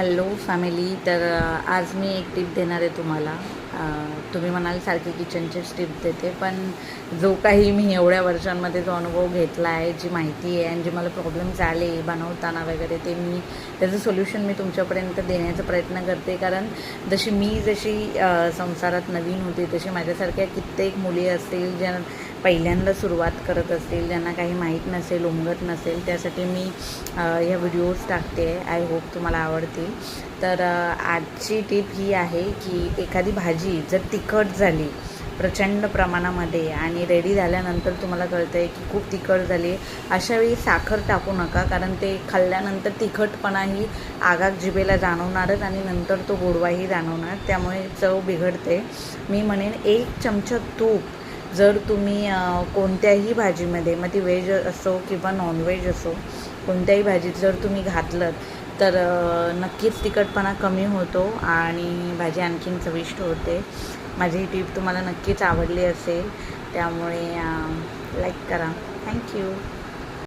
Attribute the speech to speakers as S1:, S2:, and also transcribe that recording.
S1: Hello family. तर आज मी एक टिप देणार आहे तुम्हाला. तुम्ही म्हणाल सारखी किचनचीच टिप देते, पण जो काही मी एवढ्या वर्षांमध्ये जो अनुभव घेतला आहे, जी माहिती आहे आणि जे मला प्रॉब्लेम्स आले बनवताना वगैरे, ते मी त्याचं सोल्युशन मी तुमच्यापर्यंत देण्याचा प्रयत्न करते. कारण जशी संसारात नवीन होते, तशी माझ्यासारख्या कित्येक मुली असतील ज्या पहिल्यांदा सुरुवात करत असतील, ज्यांना काही माहीत नसेल, उमगत नसेल, त्यासाठी मी ह्या व्हिडिओज टाकते. आय होप तुम्हाला आवडतील. तर आजची टिप ही आहे की एखादी भाजी जर तिखट झाली प्रचंड प्रमाणामध्ये आणि रेडी झाल्यानंतर तुम्हाला कळतं आहे की खूप तिखट झाली, अशावेळी साखर टाकू नका. कारण ते खाल्ल्यानंतर तिखटपणाही आगाग जिभेला जाणवणारच आणि नंतर तो गोडवाही जाणवणार, त्यामुळे चव बिघडते. मी म्हणेन 1 चमचा तूप जर तुम्ही कोणत्याही भाजीमध्ये, मग ती व्हेज असो किंवा नॉनव्हेज असो, कोणत्याही भाजीत जर तुम्ही घातलं तर नक्कीच तिखटपणा कमी होतो आणि भाजी आणखीन चविष्ट होते. माझी ही टिप तुम्हाला नक्कीच आवडली असेल, त्यामुळे लाईक करा. थँक्यू.